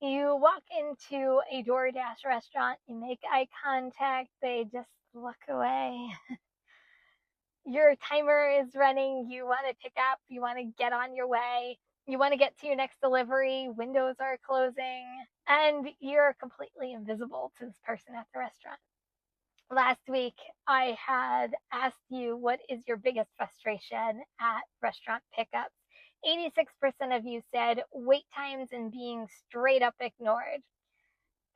You walk into a DoorDash restaurant, you make eye contact, they just look away. Your timer is running, you want to pick up, you want to get on your way, you want to get to your next delivery, windows are closing, and you're completely invisible to this person at the restaurant. Last week, I had asked you what is your biggest frustration at restaurant pickups. 86% of you said wait times and being straight up ignored.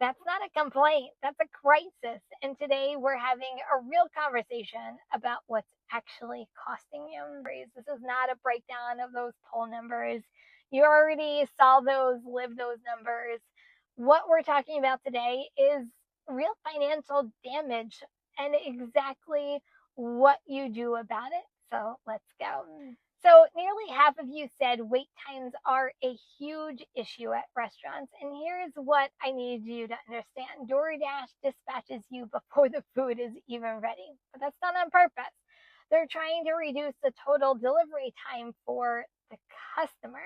That's not a complaint, that's a crisis. And today we're having a real conversation about what's actually costing you. This is not a breakdown of those poll numbers. You already saw those, lived those numbers. What we're talking about today is real financial damage and exactly what you do about it. So let's go. So nearly half of you said wait times are a huge issue at restaurants. And here's what I need you to understand. DoorDash dispatches you before the food is even ready. But that's not on purpose. They're trying to reduce the total delivery time for the customer.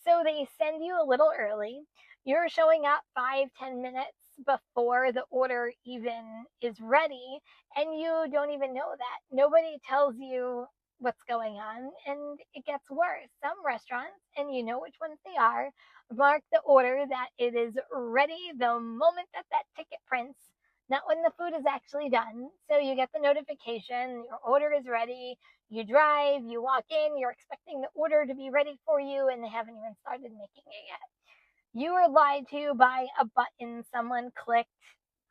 So they send you a little early. You're showing up 5-10 minutes before the order even is ready, and you don't even know that. Nobody tells you what's going on, and it gets worse. Some restaurants, and you know which ones they are, mark the order that it is ready the moment that that ticket prints, not when the food is actually done. So you get the notification, your order is ready, you drive, you walk in, you're expecting the order to be ready for you, and they haven't even started making it yet. You were lied to by a button someone clicked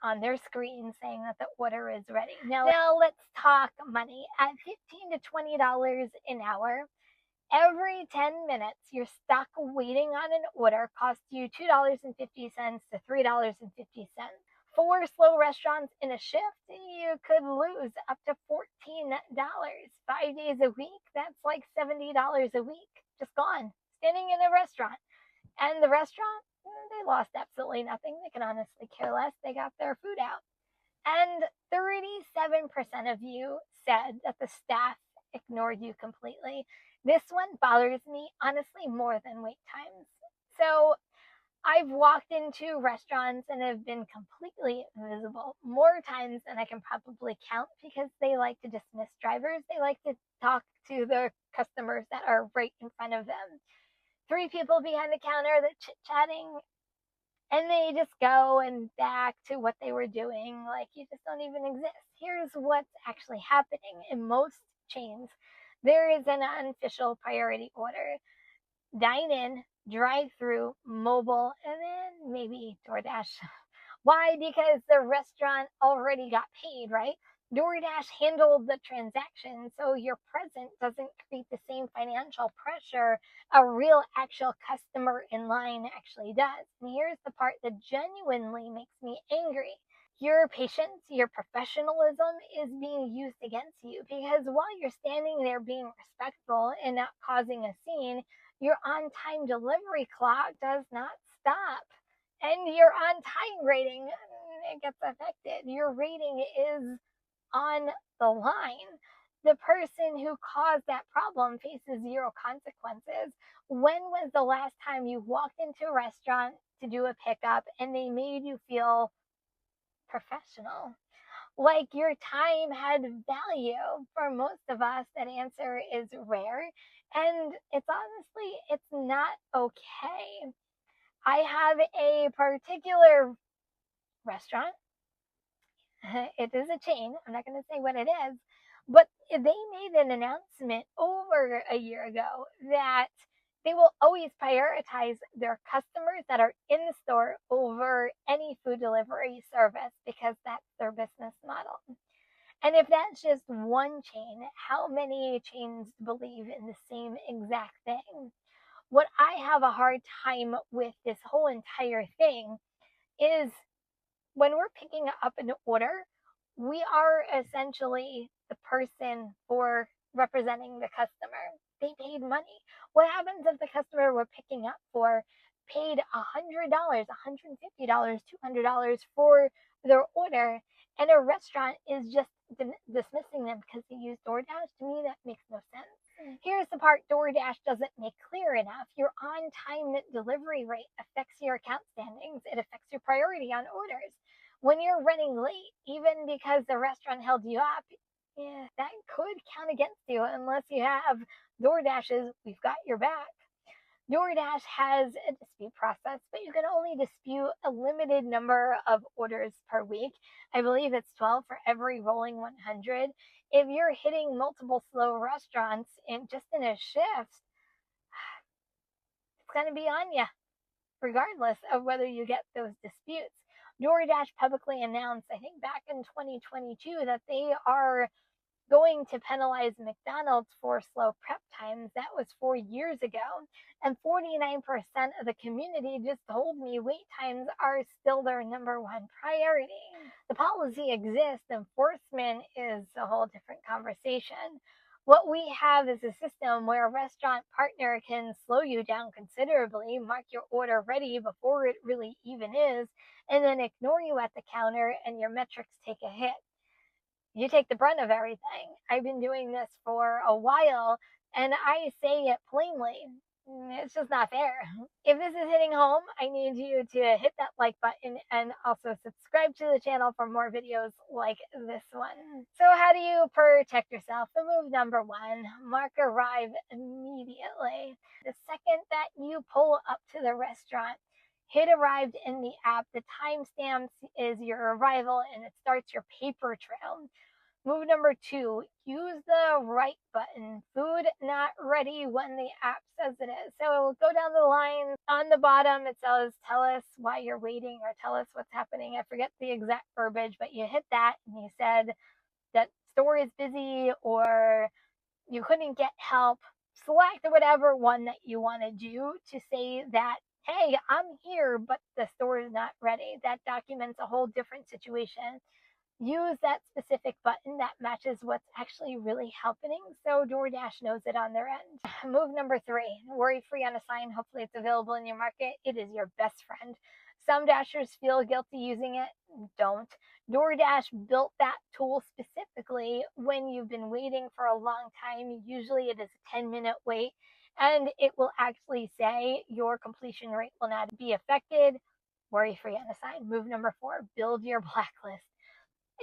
on their screen saying that the order is ready. Now let's talk money. At $15 to $20 an hour, every 10 minutes you're stuck waiting on an order costs you $2.50 to $3.50. 4 slow restaurants in a shift, you could lose up to $14. 5 days a week, that's like $70 a week, just gone, standing in a restaurant. And the restaurant, they lost absolutely nothing. They can honestly care less. They got their food out. And 37% of you said that the staff ignored you completely. This one bothers me, honestly, more than wait times. So I've walked into restaurants and have been completely invisible more times than I can probably count, because they like to dismiss drivers. They like to talk to the customers that are right in front of them. 3 people behind the counter that chit-chatting, and they just go and back to what they were doing like you just don't even exist. Here's what's actually happening in most chains. There is an unofficial priority order: dine in, drive through, mobile, and then maybe DoorDash. Why? Because the restaurant already got paid, right? DoorDash handled the transaction, so your present doesn't create the same financial pressure a real actual customer in line actually does. And here's the part that genuinely makes me angry. Your patience, your professionalism is being used against you, because while you're standing there being respectful and not causing a scene, your on-time delivery clock does not stop. And your on-time rating, it gets affected. Your rating is on the line. The person who caused that problem faces 0 consequences. When was the last time you walked into a restaurant to do a pickup and they made you feel professional, like your time had value? For most of us, that answer is rare, and it's not okay. I have a particular restaurant. It is a chain. I'm not going to say what it is, but they made an announcement over a year ago that they will always prioritize their customers that are in the store over any food delivery service, because that's their business model. And if that's just one chain, how many chains believe in the same exact thing? What I have a hard time with this whole entire thing is, when we're picking up an order, we are essentially the person for representing the customer. They paid money. What happens if the customer we're picking up for paid $100, $150, $200 for their order, and a restaurant is just dismissing them because they use DoorDash? To me, that makes no sense. Here's the part DoorDash doesn't make clear enough. Your on-time delivery rate affects your account standings. It affects your priority on orders. When you're running late, even because the restaurant held you up, yeah, that could count against you unless you have DoorDash's "we've got your back." DoorDash has a dispute process, but you can only dispute a limited number of orders per week. I believe it's 12 for every rolling 100. If you're hitting multiple slow restaurants in a shift, it's going to be on you, regardless of whether you get those disputes. DoorDash publicly announced, I think back in 2022, that they are going to penalize McDonald's for slow prep times. That was 4 years ago. And 49% of the community just told me wait times are still their number one priority. The policy exists, enforcement is a whole different conversation. What we have is a system where a restaurant partner can slow you down considerably, mark your order ready before it really even is, and then ignore you at the counter and your metrics take a hit. You take the brunt of everything. I've been doing this for a while, and I say it plainly. It's just not fair. If this is hitting home, I need you to hit that like button and also subscribe to the channel for more videos like this one. So how do you protect yourself? The move number one, mark arrive immediately. The second that you pull up to the restaurant, hit arrived in the app. The timestamp is your arrival and it starts your paper trail. Move number two, use the right button. Food not ready when the app says it is. So go down the line. On the bottom, it says, tell us why you're waiting or tell us what's happening. I forget the exact verbiage, but you hit that and you said that store is busy or you couldn't get help. Select whatever one that you want to do to say that, hey, I'm here, but the store is not ready. That documents a whole different situation. Use that specific button that matches what's actually really happening so DoorDash knows it on their end. Move number three, worry-free on a sign. Hopefully it's available in your market. It is your best friend. Some Dashers feel guilty using it. Don't. DoorDash built that tool specifically when you've been waiting for a long time. Usually it is a 10-minute wait, and it will actually say your completion rate will not be affected. Worry-free on a sign. Move number four, build your blacklist.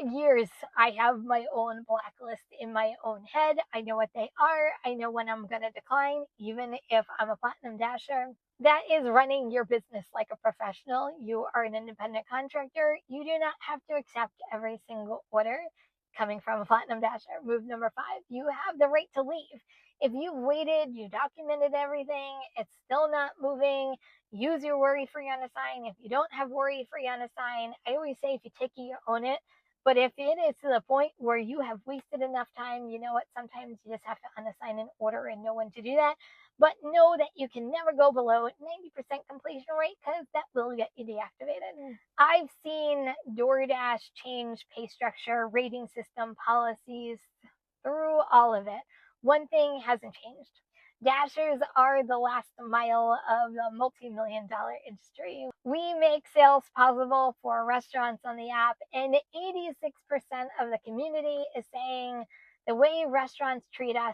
Years I have my own blacklist in my own head. I know what they are. I know when I'm going to decline, even if I'm a platinum dasher. That is running your business like a professional. You are an independent contractor. You do not have to accept every single order coming from a platinum dasher. Move number five, you have the right to leave. If you've waited, you documented everything, it's still not moving, use your worry-free on a sign. If you don't have worry-free on a sign, I always say if you take it, you own it. But if it is to the point where you have wasted enough time, you know what? Sometimes you just have to unassign an order and know when to do that. But know that you can never go below 90% completion rate because that will get you deactivated. I've seen DoorDash change pay structure, rating system, policies, through all of it. One thing hasn't changed. Dashers are the last mile of the multi-million-dollar industry. We make sales possible for restaurants on the app, and 86% of the community is saying the way restaurants treat us,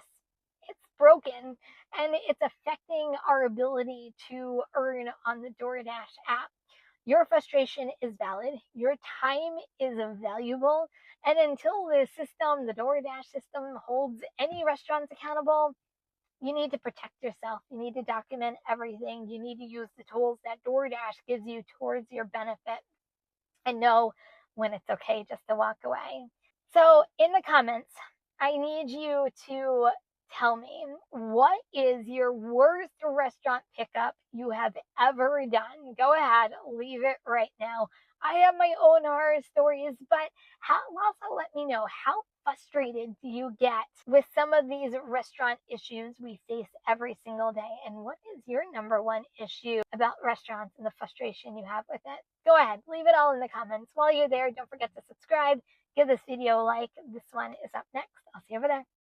it's broken, and it's affecting our ability to earn on the DoorDash app. Your frustration is valid. Your time is valuable. And until the system, the DoorDash system, holds any restaurants accountable, you need to protect yourself. You need to document everything. You need to use the tools that DoorDash gives you towards your benefit and know when it's okay just to walk away. So in the comments, I need you to tell me, what is your worst restaurant pickup you have ever done? Go ahead, leave it right now. I have my own horror stories, but also let me know, how frustrated do you get with some of these restaurant issues we face every single day? And what is your number one issue about restaurants and the frustration you have with it? Go ahead, leave it all in the comments. While you're there, don't forget to subscribe. Give this video a like. This one is up next. I'll see you over there.